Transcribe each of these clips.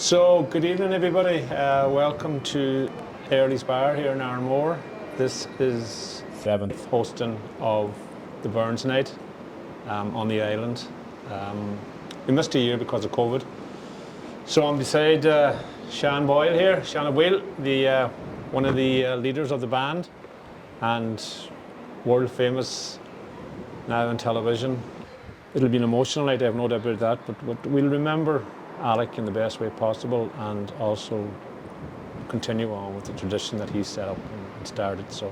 So, good evening, everybody. Welcome to Early's Bar here in Arranmore. This is the 7th hosting of the Burns Night on the island. We missed a year because of COVID. So I'm beside Syne Boyle here, Syne Boyle, one of the leaders of the band and world famous now on television. It'll be an emotional night, I have no doubt about that, but we'll remember Alec in the best way possible and also continue on with the tradition that he set up and started. So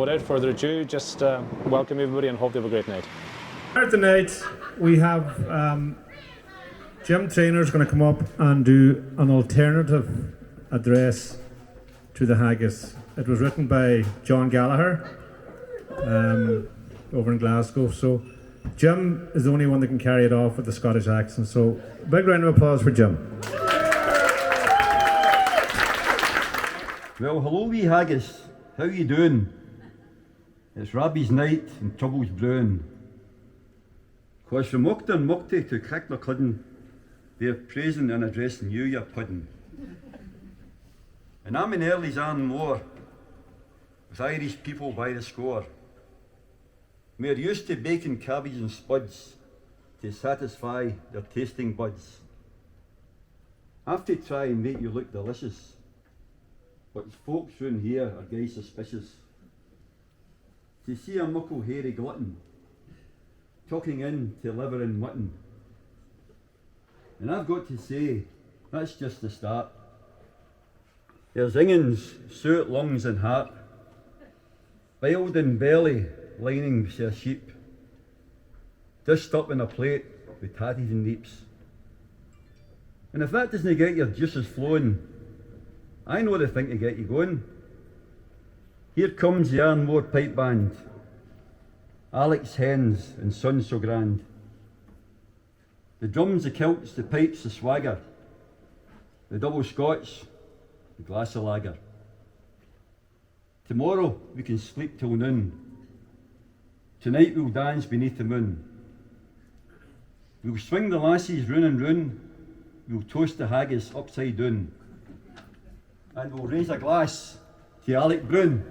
without further ado, just welcome everybody and hope they have a great night. Tonight we have Jim Trainor's going to come up and do an alternative address to the haggis. It was written by John Gallagher over in Glasgow. So Jim is the only one that can carry it off with the Scottish accent. So big round of applause for Jim. Well, hello wee haggis, how you doing? It's Rabbie's night and trouble's brewing. 'Cause from Uchter and Muckty to Cracklercudden, they're praising and addressing you, your pudding. And I'm in Early's Arranmore, with Irish people by the score. We're used to baking cabbage and spuds to satisfy their tasting buds. I have to try and make you look delicious, but folks round here are gay suspicious. To see a muckle hairy glutton tucking in to liver and mutton. And I've got to say, that's just the start. There's ingans, suet lungs and heart, biled in belly, lining for a sheep, dished up in a plate with tatties and neeps. And if that doesn't get your juices flowing, I know the thing to get you going. Here comes the Arranmore pipe band, Alec's hens and sons so grand. The drums, the kilts, the pipes, the swagger, the double scotch, the glass of lager. Tomorrow we can sleep till noon. Tonight we'll dance beneath the moon. We'll swing the lassies round and round. We'll toast the haggis upside down. And we'll raise a glass to Alec Brown.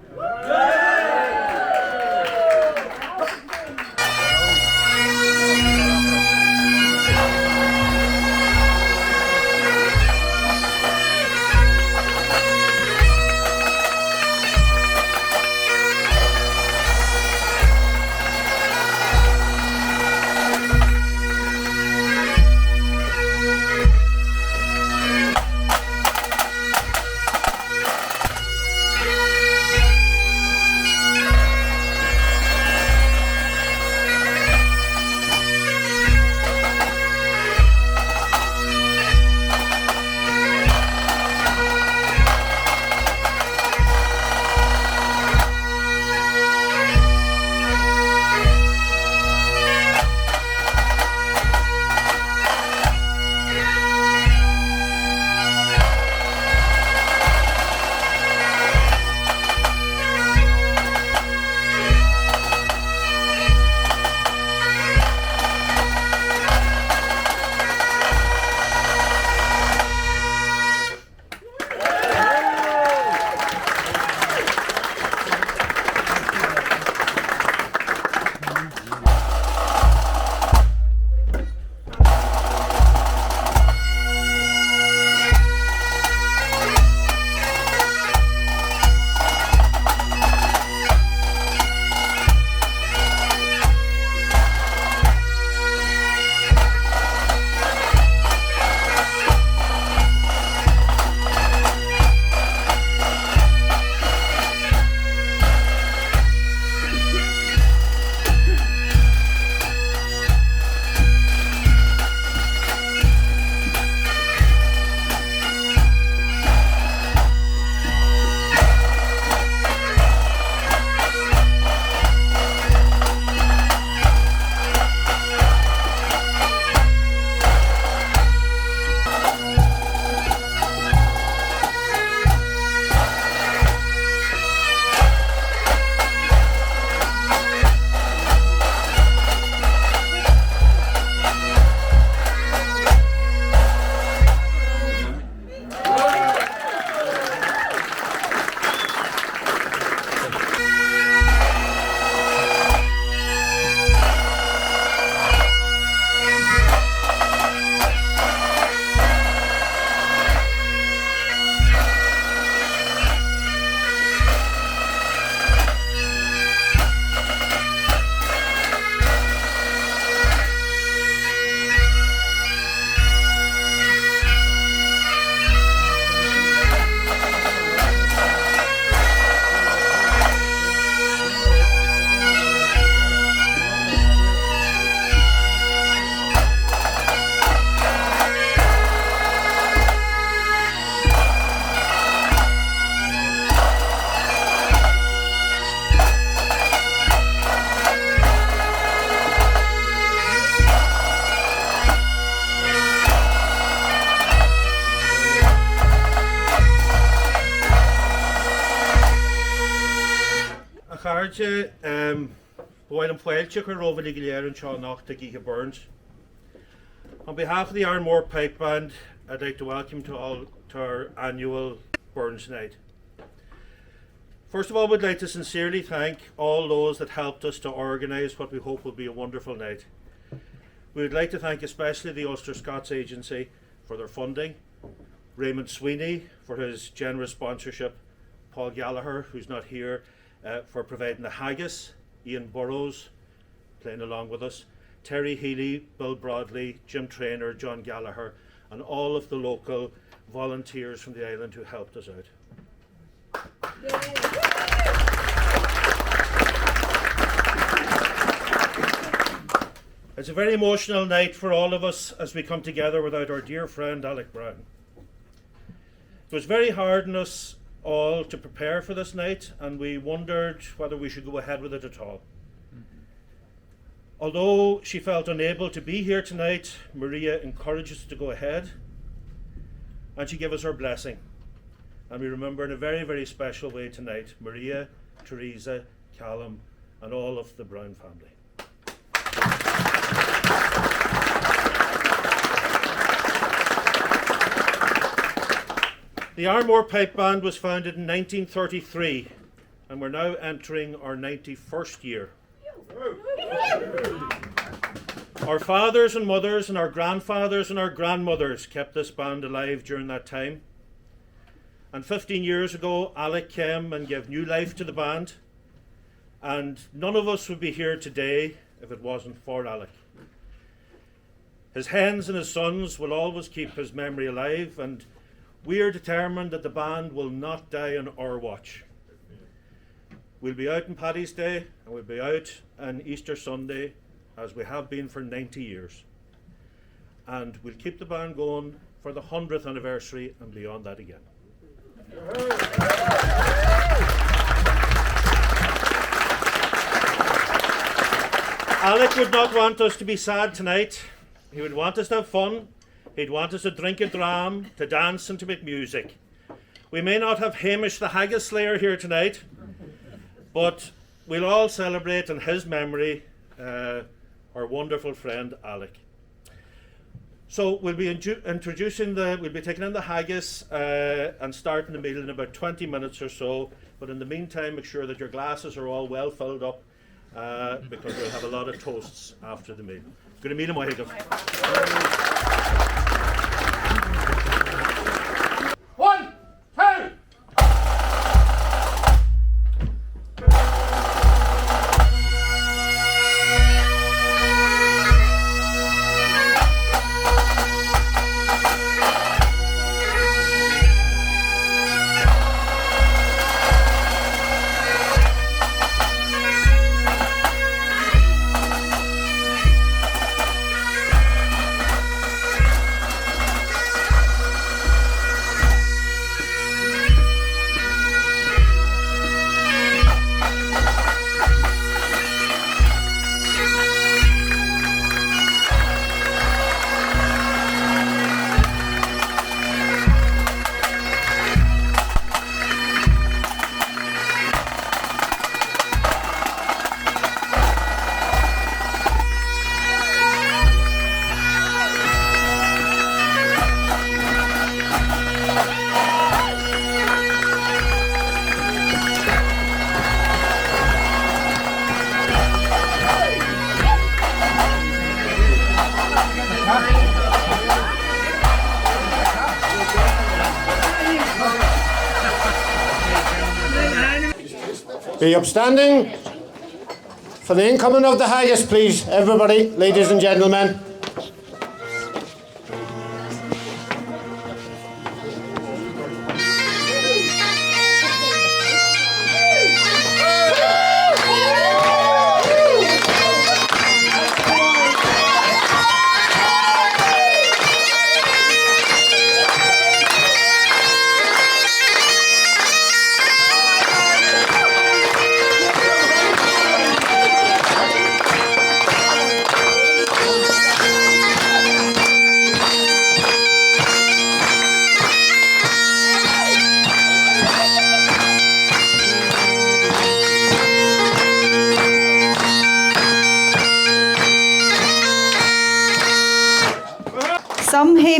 Charge, while I'm Fuelchik or over the Gilear and Sean Giga Burns. On behalf of the Arranmore Pipe Band, I'd like to welcome you all to our annual Burns Night. First of all, we'd like to sincerely thank all those that helped us to organise what we hope will be a wonderful night. We would like to thank especially the Ulster Scots Agency for their funding, Raymond Syne for his generous sponsorship, Paul Gallagher, who's not here, for providing the haggis, Ian Burrows playing along with us, Terry Healy, Bill Broadley, Jim Traynor, John Gallagher, and all of the local volunteers from the island who helped us out. It's a very emotional night for all of us as we come together without our dear friend Alec Brown. It was very hard on us all to prepare for this night, and we wondered whether we should go ahead with it at all. Although she felt unable to be here tonight, Maria encouraged us to go ahead, and she gave us her blessing. And we remember in a very, very special way tonight Maria, Teresa, Callum, and all of the Brown family. The Arranmore Pipe Band was founded in 1933, and we're now entering our 91st year. Our fathers and mothers and our grandfathers and our grandmothers kept this band alive during that time. And 15 years ago, Alec came and gave new life to the band, and none of us would be here today if it wasn't for Alec. His hens and his sons will always keep his memory alive, and we are determined that the band will not die on our watch. We'll be out on Paddy's Day, and we'll be out on Easter Sunday, as we have been for 90 years. And we'll keep the band going for the 100th anniversary and beyond that again. Alec would not want us to be sad tonight. He would want us to have fun. He'd want us to drink a dram, to dance and to make music. We may not have Hamish the Haggis Slayer here tonight, but we'll all celebrate in his memory our wonderful friend Alec. So we'll be we'll be taking in the haggis and starting the meal in about 20 minutes or so. But in the meantime, make sure that your glasses are all well filled up because we'll have a lot of toasts after the meal. Good meal, my higgles. 1, 2. Be upstanding for the incoming of the haggis, please, everybody, ladies and gentlemen.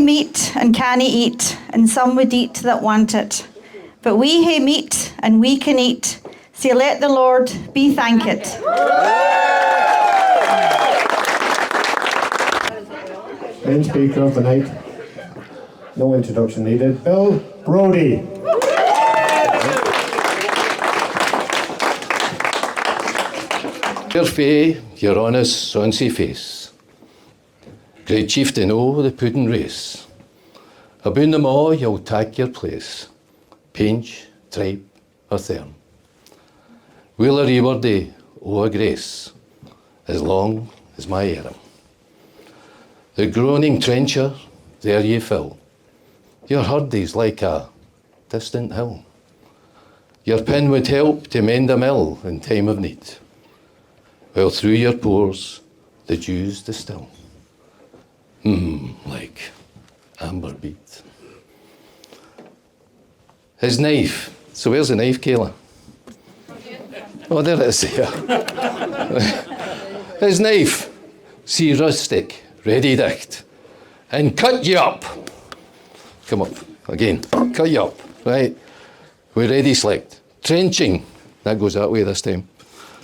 meat and canna eat, and some would eat that want it. But we hae meat and we can eat, so let the Lord be thanked. Main speaker of the night. No introduction needed. Bill Brodie. Your fay, your honest sonsy face, great chieftain o' the puddin' race, aboon them all you'll take your place, pinch, tripe or thorn. We'll a reward thee o' a grace, as long as my arm. The groaning trencher, there ye fill, your hurdies like a distant hill. Your pen would help to mend a mill in time of need, while through your pores the dews distill. Like amber beat. His knife. So where's the knife, Kayla? Oh, there it is here. His knife. See rustic, ready dicht. And cut you up. Come up, again. Cut you up, right? We're ready select. Trenching. That goes that way this time.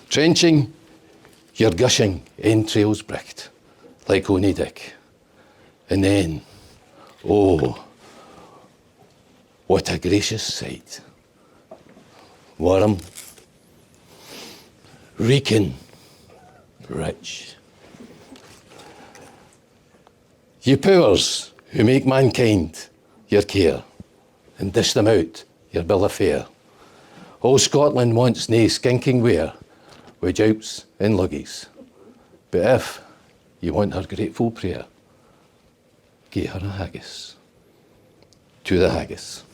Trenching. Your gushing entrails bricked, like ony dick. And then, oh, what a gracious sight. Warm, reeking, rich. Ye powers who make mankind your care and dish them out your bill of fare. All Scotland wants nae skinking ware, with joups and luggies. But if you want her grateful prayer, gie her a haggis. To the haggis.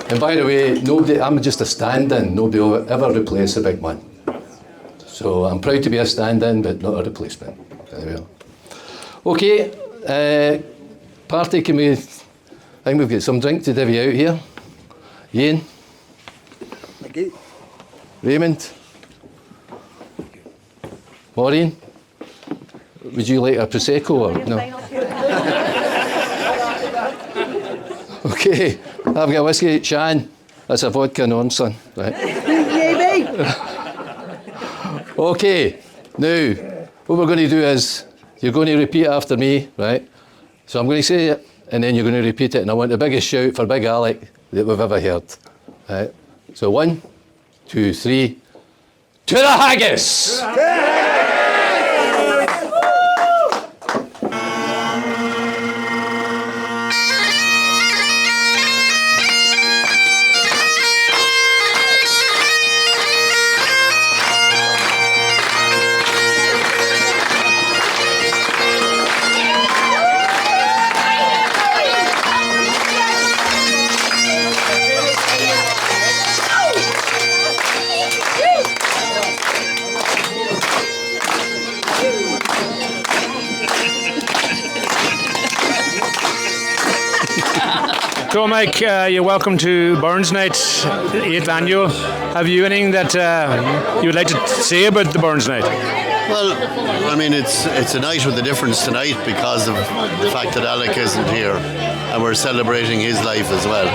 And by the way, nobody, I'm just a stand-in. Nobody will ever replace the big man. So I'm proud to be a stand-in, but not a replacement. There we are. Okay. Party, can we, I think we've got some drink to divvy out here. Ian? Thank you. Raymond? Maureen? Would you like a Prosecco or no? Okay, I've got a whiskey. Syne, that's a vodka nonsense, right? Okay, now, what we're going to do is, you're going to repeat after me, right? So I'm going to say it, and then you're going to repeat it, and I want the biggest shout for Big Alec that we've ever heard. Right? So 1, 2, 3. To the haggis! So Mike, you're welcome to Burns Night, 8th annual. Have you anything that you would like to say about the Burns Night? Well, I mean, it's a night with a difference tonight because of the fact that Alec isn't here, and we're celebrating his life as well.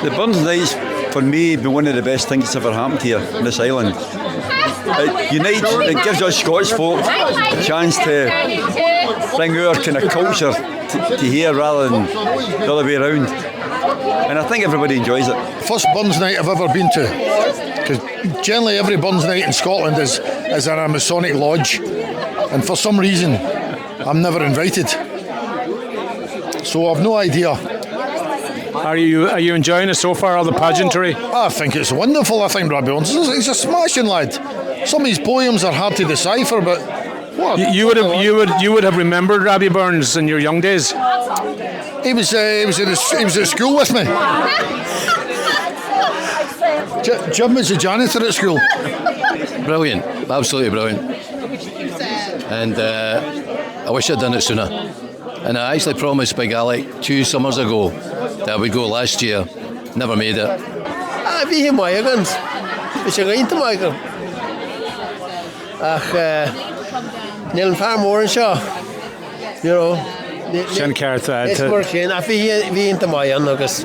The Burns Night's, for me, been one of the best things that's ever happened here on this island. It unites, it gives us Scottish folk a chance to bring our kind of culture to here rather than the other way around. And I think everybody enjoys it. First Burns Night I've ever been to, because generally every Burns Night in Scotland is in a Masonic lodge, and for some reason I'm never invited, so I've no idea. Are you enjoying it so far, all the pageantry? I think it's wonderful. I think Robbie Burns, he's a smashing lad. Some of his poems are hard to decipher, but you would have remembered Robbie Burns in your young days. He was at school with me. Jim was a janitor at school. Brilliant, absolutely brilliant. And I wish I'd done it sooner. And I actually promised Big Alec 2 summers ago that I would go last year. Never made it. Bhí maigans. Bhí sé gainte maigan. Ach, níl an Arranmore an seo. You know. Sin ceart It's mar sin. A bhí inte maigan agus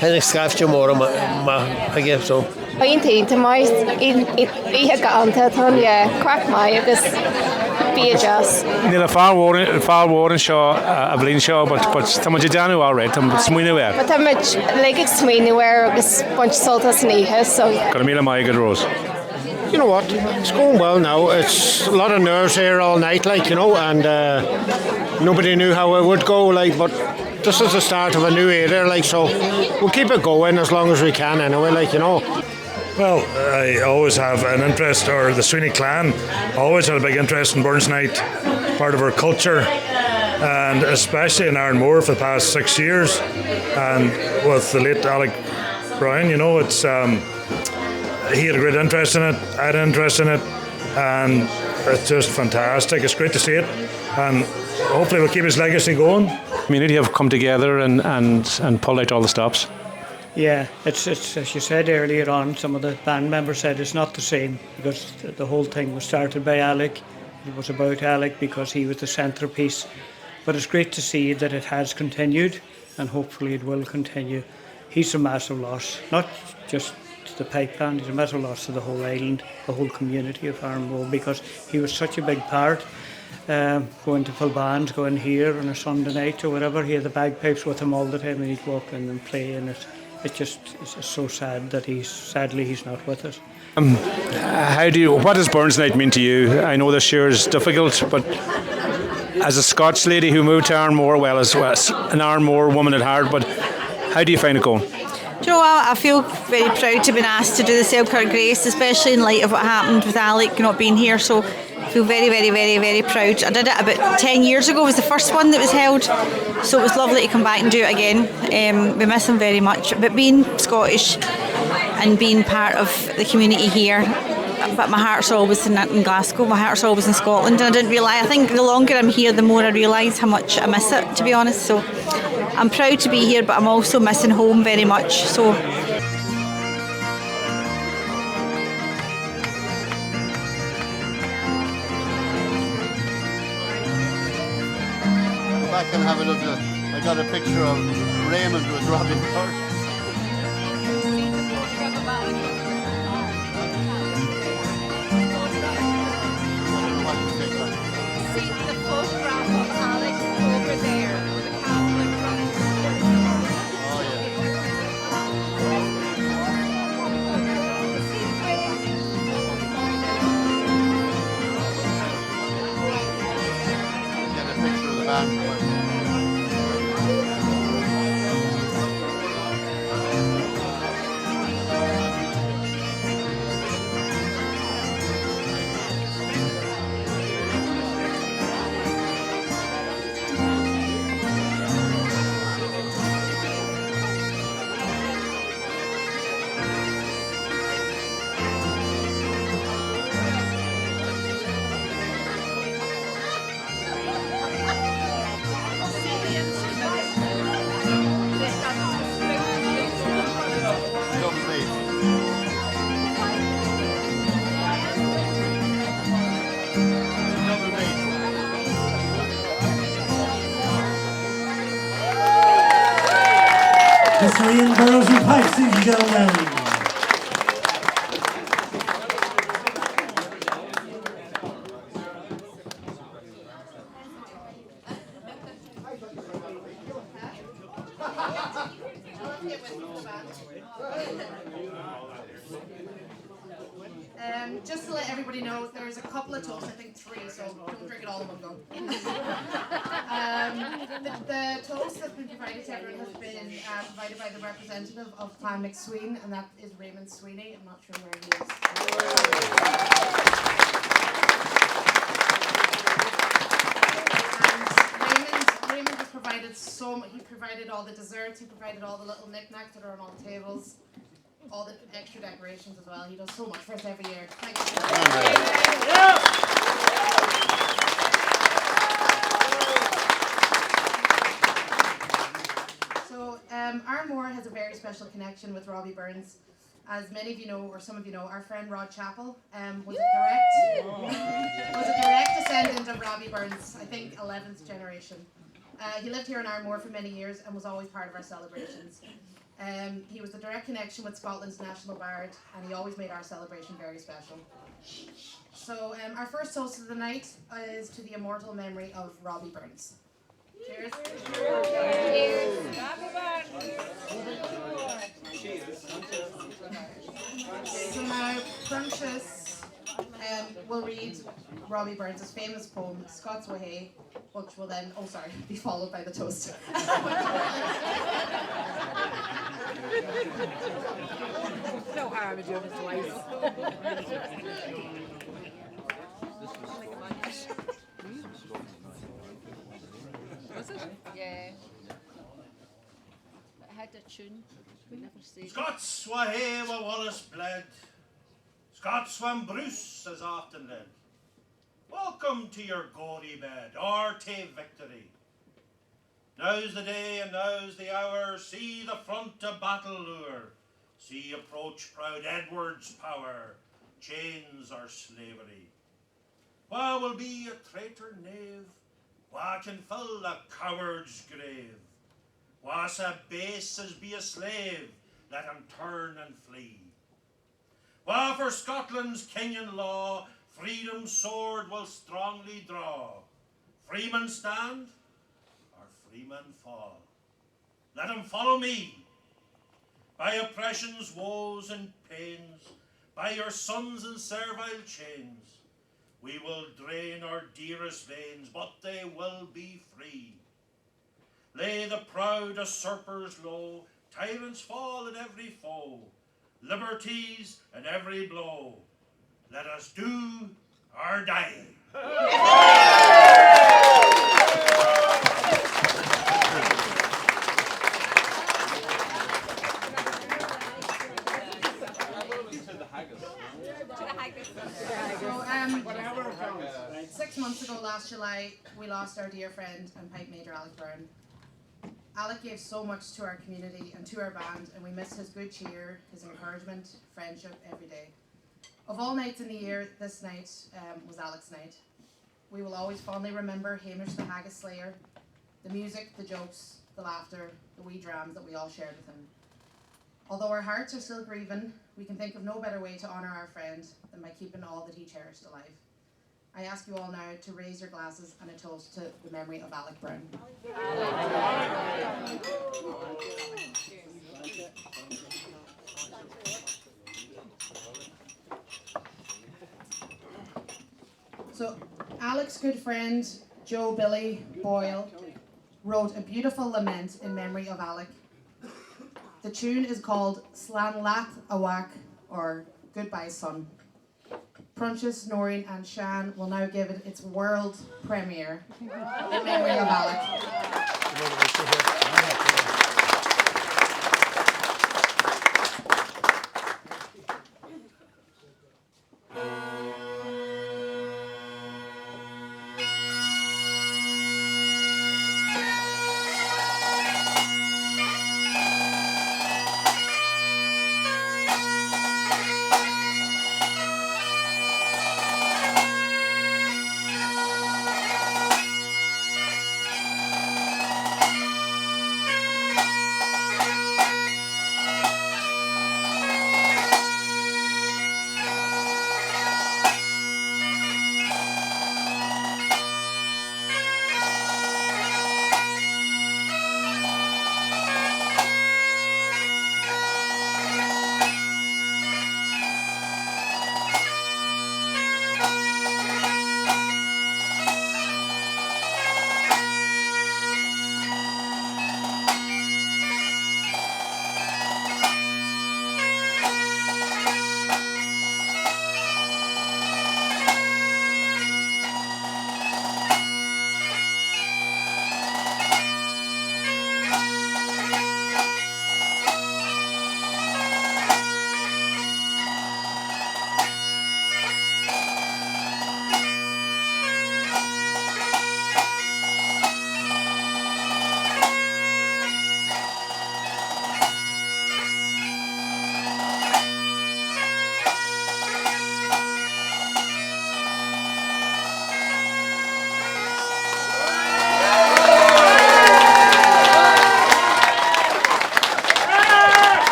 hennig scaifte mór a gef so. Painte mais bhí ganta tan crack mai agus bí jazz. Níl a fáhór an seo a bblin seo, but tá muid deanú áréit, tá smuoine bhar. But tá muid le smuoinehar agus bunch soltas níthe, so... Got a míle maigad Rose. You know what? It's going well now. It's a lot of nerves here all night, like, you know, and nobody knew how it would go, like, but this is the start of a new era, like, so we'll keep it going as long as we can anyway, like, you know. Well, I always have an interest, or the Syne clan always had a big interest in Burns Night, part of our culture, and especially in Arranmore for the past 6 years, and with the late Alec Bryan, you know, it's he had a great interest in it, I had an interest in it, and it's just fantastic. It's great to see it, and hopefully we'll keep his legacy going. Community have come together and pulled out all the stops. Yeah, it's as you said earlier on, some of the band members said it's not the same because the whole thing was started by Alec. It was about Alec because he was the centrepiece. But it's great to see that it has continued and hopefully it will continue. He's a massive loss, not just to the pipe band, he's a massive loss to the whole island, the whole community of Arranmore, because he was such a big part. Going to full bands, going here on a Sunday night or whatever, he had the bagpipes with him all the time and he'd walk in and play, and it's just so sad that sadly he's not with us. What does Burns Night mean to you? I know this year is difficult, but as a Scots lady who moved to Arranmore, well, as an Arranmore woman at heart, but how do you find it going? Do you know what? I feel very proud to have been asked to do the Selkirk Grace, especially in light of what happened with Alec not being here. So I feel very, very, very, very proud. I did it about 10 years ago. It was the first one that was held. So it was lovely to come back and do it again. We miss him very much. But being Scottish and being part of the community here, but my heart's always in Glasgow, my heart's always in Scotland, and I didn't realise, I think the longer I'm here the more I realise how much I miss it, to be honest. So I'm proud to be here, but I'm also missing home very much. So Back and have a look at it. I got a picture of Raymond with Robbie Burns. See the photograph of Alex over there with the Catholic Get a picture of the band. The Syne Barrels and Pipes, ladies and gentlemen. Just to let everybody know, there's a couple of toasts, I think 3, so don't drink it all in one go. The toast that's been provided to everyone has been provided by the representative of Clan McSween, and that is Raymond Sweeney. I'm not sure where he is. And Raymond has provided he provided all the desserts, he provided all the little knickknacks that are on all the tables. All the extra decorations as well. He does so much for us every year. Thank you. So Arranmore has a very special connection with Robbie Burns, As many of you know, or some of you know, our friend Rod Chappell was a direct descendant of Robbie Burns, I think 11th generation. He lived here in Arranmore for many years and was always part of our celebrations. He was the direct connection with Scotland's national bard, and he always made our celebration very special. So our first toast of the night is to the immortal memory of Robbie Burns. Cheers. Cheers. So now Precious will read Robbie Burns' famous poem, Scots Wha Hae, which will then, be followed by the toast. No harm in doing it twice. Was it? Yeah. But it had a tune. We never say. Scots Wha Hae wha Wallace bled. Scots when Bruce is often led. Welcome to your gory bed, or to victory. Now's the day and now's the hour. See the front of battle lure. See approach proud Edward's power. Chains or slavery. Wha will be a traitor knave? Wha can fill a coward's grave? Wha sa base as be a slave? Let him turn and flee. Wha for Scotland's king and law freedom's sword will strongly draw. Freemen stand, or freemen fall. Let him follow me. By oppression's woes and pains, by your sons in servile chains, we will drain our dearest veins, but they will be free. Lay the proud usurpers low, tyrants fall at every foe, liberties at every blow. Let us do or die. So, 6 months ago, last July, we lost our dear friend and pipe major Alec Byrne. Alec gave so much to our community and to our band, and we miss his good cheer, his encouragement, friendship every day. Of all nights in the year, this night was Alec's night. We will always fondly remember Hamish the haggis slayer, the music, the jokes, the laughter, the wee drams that we all shared with him. Although our hearts are still grieving, we can think of no better way to honour our friend than by keeping all that he cherished alive. I ask you all now to raise your glasses and a toast to the memory of Alec Byrne. So, Alec's good friend, Joe Billy Boyle, wrote a beautiful lament in memory of Alec. The tune is called Slan Lath Awak, or Goodbye Son. Precious, Noreen and Syne will now give it its world premiere in memory of Alec.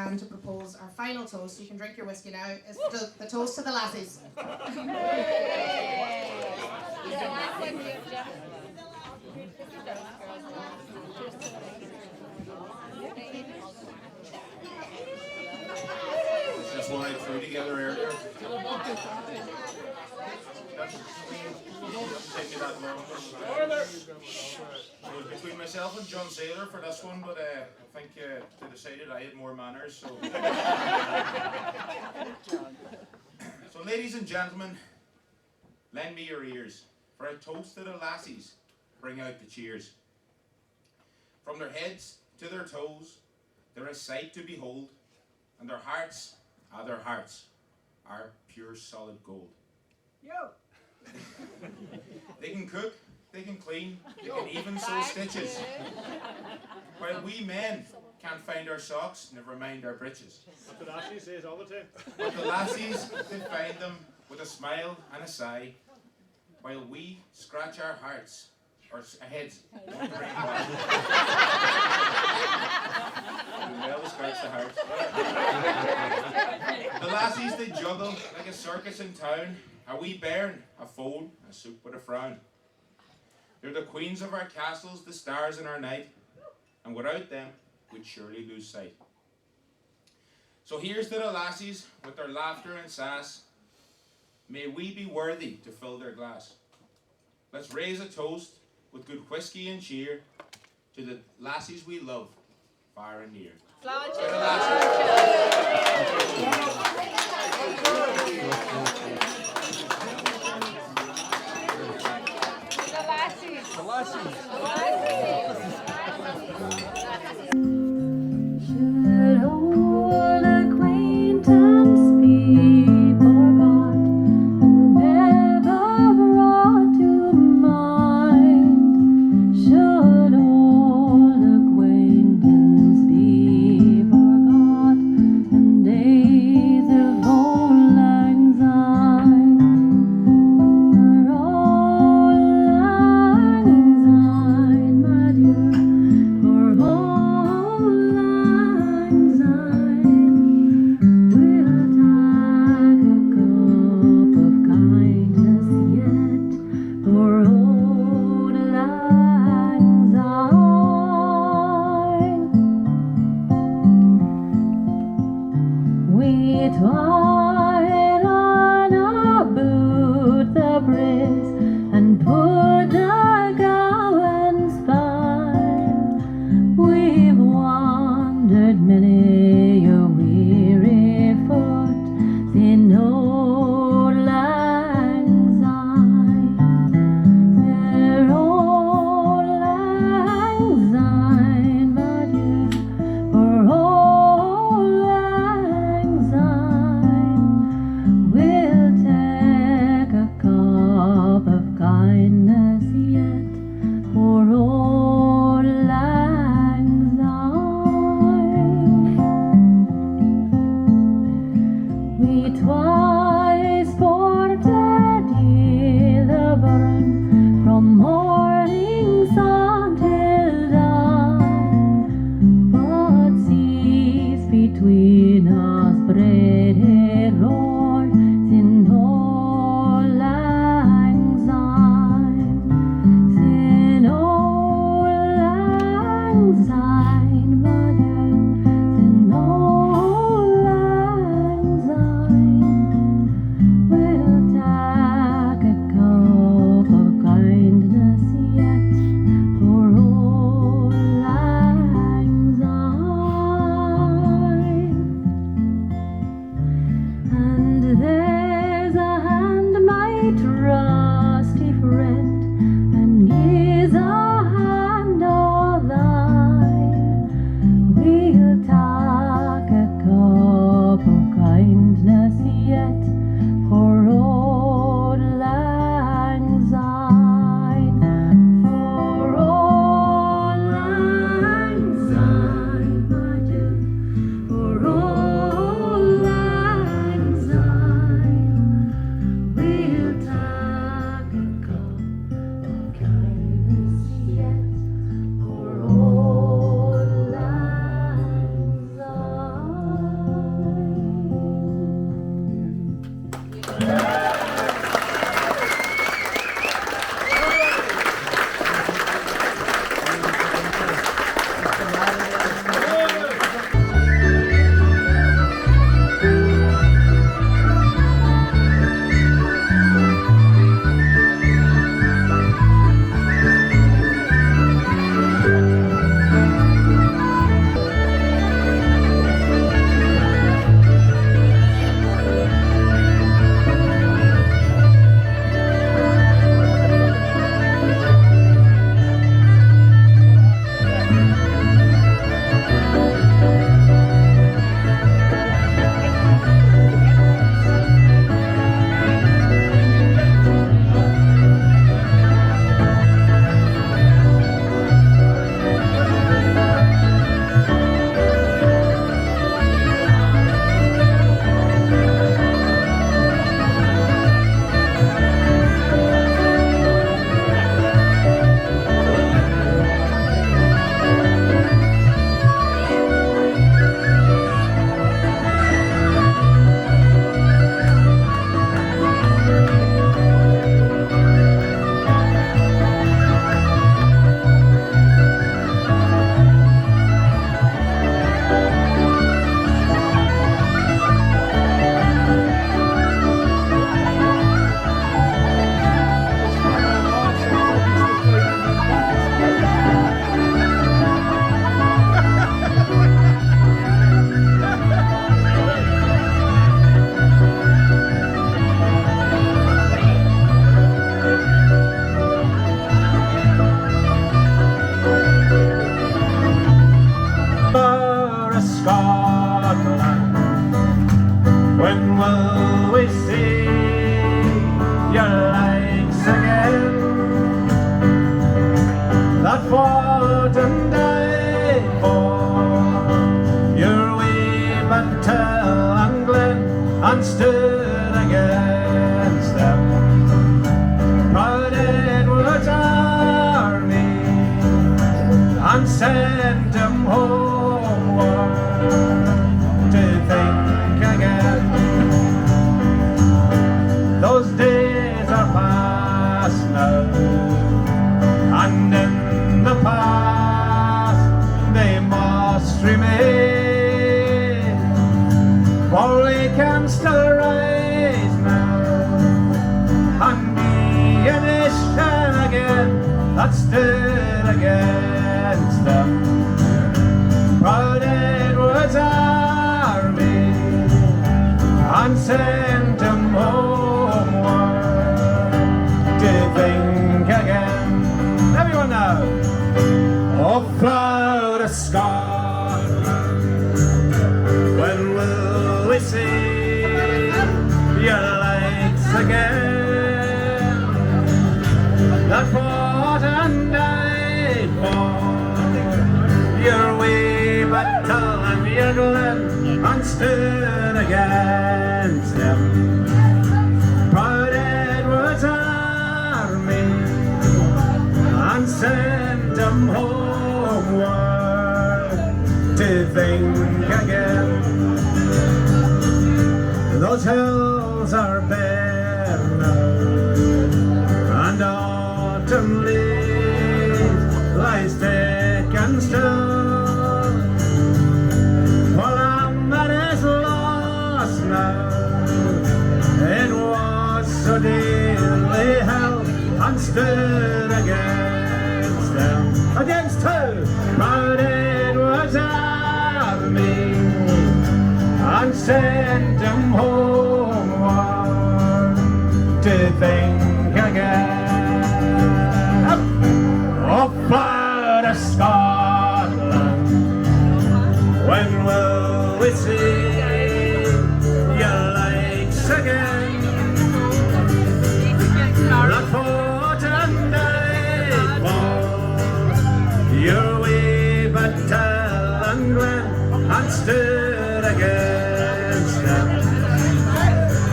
band to propose our final toast. You can drink your whiskey now. It's the toast to the lassies. That's what I threw together earlier. It was between myself and John Saylor for this one, but I think they decided I had more manners. So, so ladies and gentlemen, lend me your ears for a toast to the lassies. Bring out the cheers. From their heads to their toes, they're a sight to behold, and their hearts are pure solid gold. Yo! They can cook, they can clean, they can even sew stitches. While we men can't find our socks, never mind our breeches. What the lassies says all the time. But the lassies, they find them with a smile and a sigh, while we scratch our hearts, or heads. Well, scratch the heart. The lassies, they juggle like a circus in town. A wee bairn, a foal, a soup with a frown. They're the queens of our castles, the stars in our night, and without them, we'd surely lose sight. So here's to the lassies with their laughter and sass. May we be worthy to fill their glass. Let's raise a toast with good whiskey and cheer to the lassies we love, far and near. Should old acquaintance be forgot and never brought to mind? Should old acquaintance be forgot and days of old lang syne?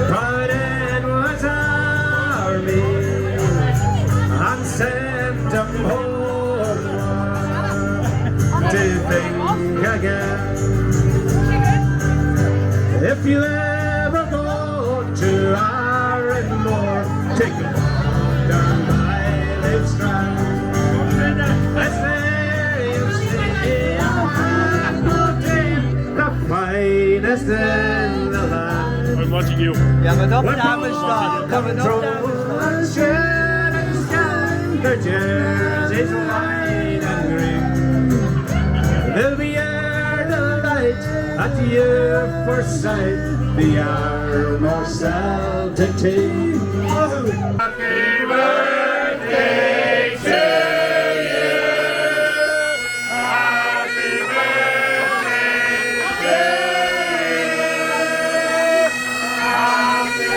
Proud Edward's army take it down by Lake Strand. That's where you see the finest in the land. I'm watching you. Ja, maar dat dames staan. Dat we nog dames staan. The jerseys white and green. They'll be here delight at the first sight. The Arranmore Celtic team. Happy birthday to you. Happy birthday to you. Happy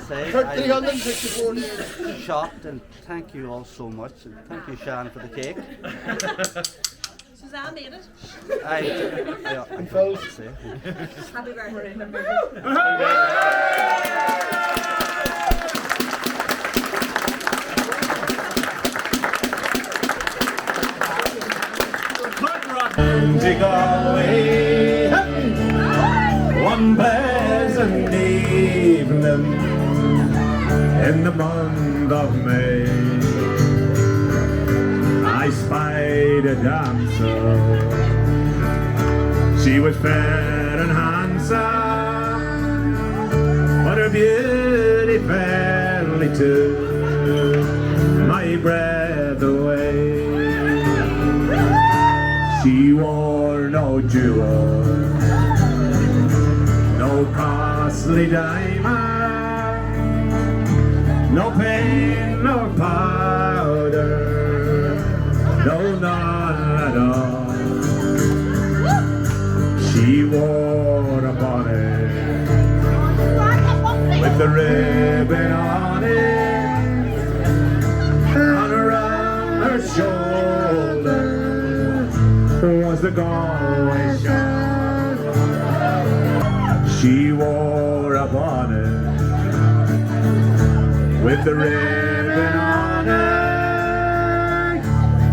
say, 364 days. Shocked, and thank you all so much, and thank you, Syne, for the cake. Suzanne made it. I'm proud to say. Happy birthday. Take away one pleasant evening in the month of May. I spied a dancer. She was fair and handsome, but her beauty fairly took my breath away. She wore no jewels, no costly diamond, no paint nor powder, no none at all. She wore a bonnet with the ribbon on it, and around her shoulder was the Galway shawl. She wore a bonnet with the ribbon on it,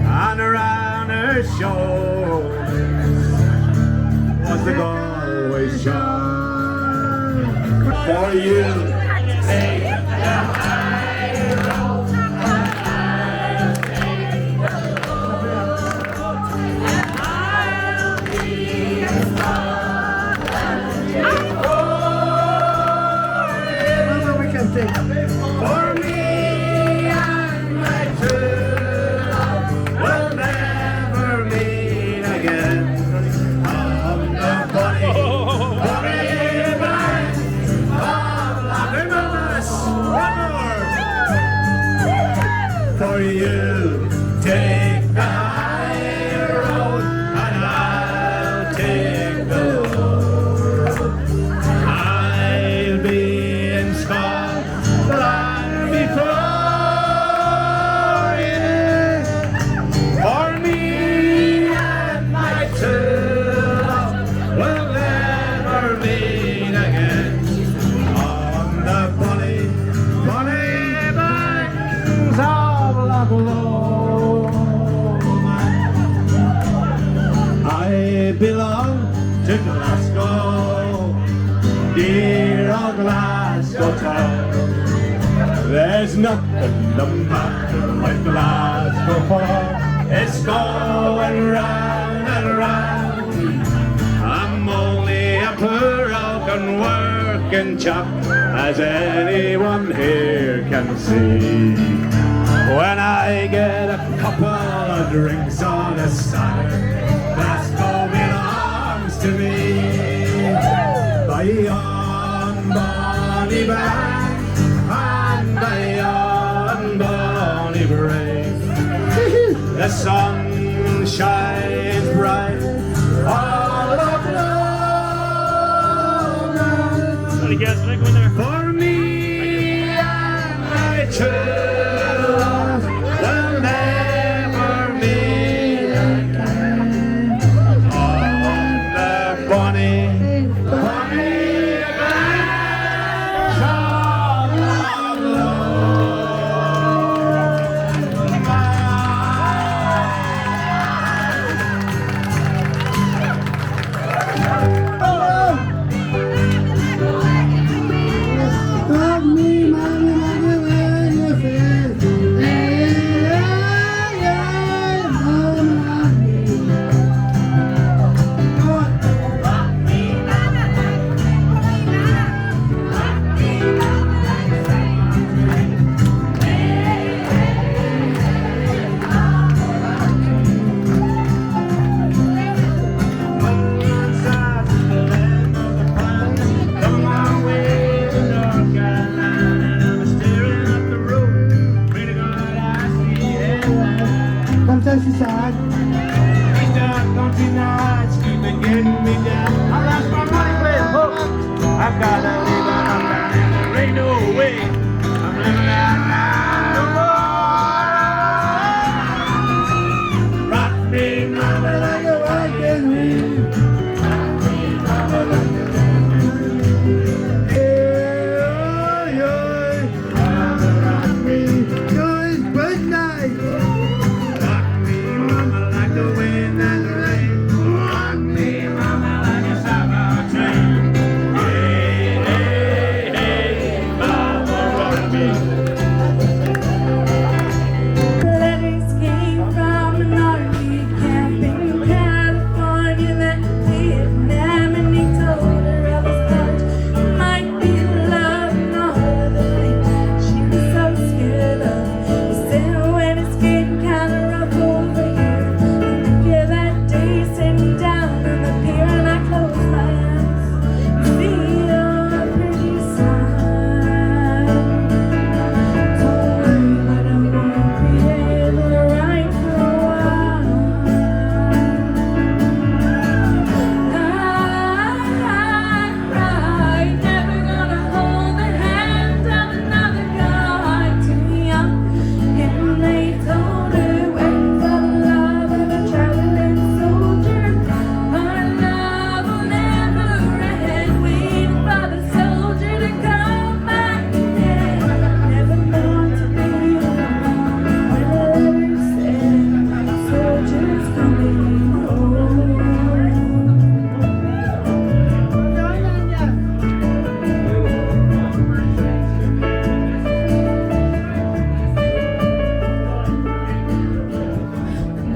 and around her shoulders was the Galway shawl. For you, take the high road. For me and my true love will never meet again. On the bonny bank of Arranmore. For you, take the high road, and I'll take the low. I'll be in Scotland before you. For me and my true love will never meet again. On the bonny banks of Loch Lomond. I belong to Glasgow, dear old Glasgow town. There's nothing the matter like Glasgow for. It's going round and round. I'm only a poor oaken working chap, as anyone here can see. When I get a couple of drinks on a Saturday, Glasgow belongs to me. By yon bonny bank and by yon bonny brave, the sun shines bright all of London. For me and my true love will never meet again on the bonny banks of I've got to leave it up and there ain't no way I'm living out now no more. Rock me, mama, like a wagon wheel. Rock me, mama, like a wagon wheel. Hey, mama, rock me, good night. Rock me, mama, like the wind and the rain. Rock me, mama, like a summer train. Letters came from an army camp in California that Vietnam, and he told her of his thought it might be love and all of the things she was so scared of. He said when it's getting kind of rough over here, I think of that day sitting down on the pier and I close my eyes and see your pretty smile.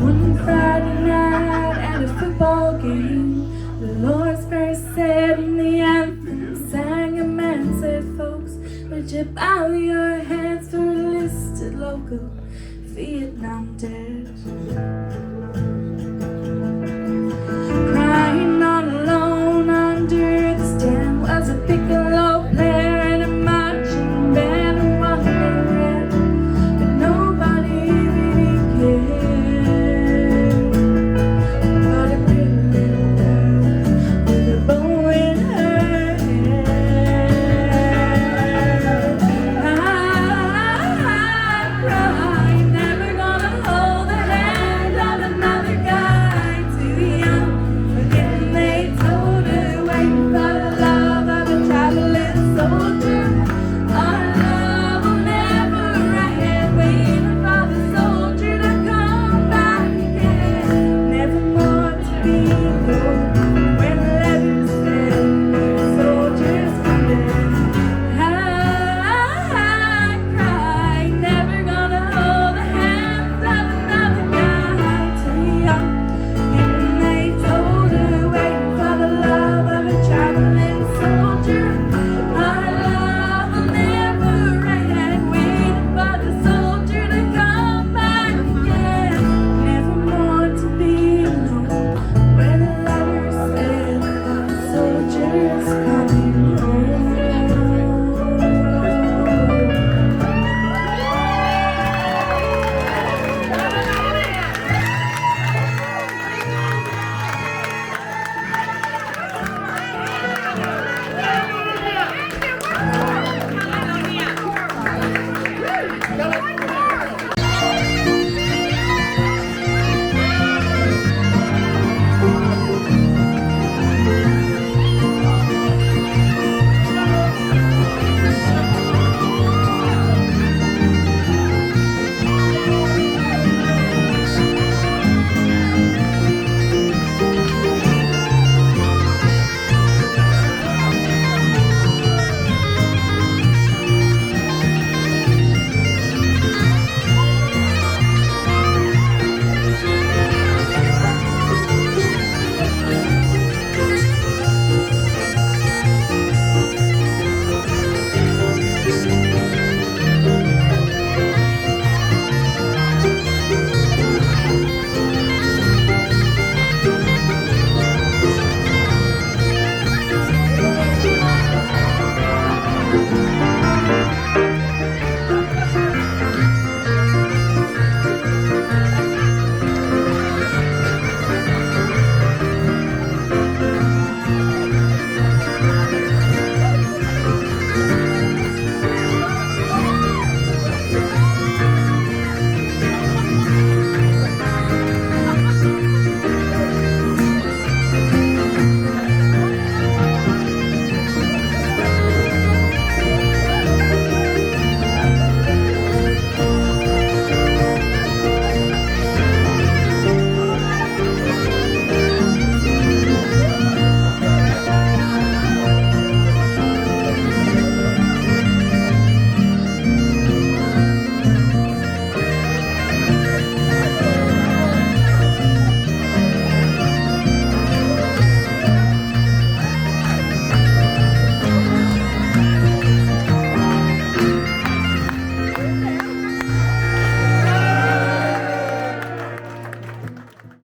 One Friday night at a football game, the Lord's Prayer said in the anthem, sang a man said, folks, would you bow your heads for a listed local Vietnam dead?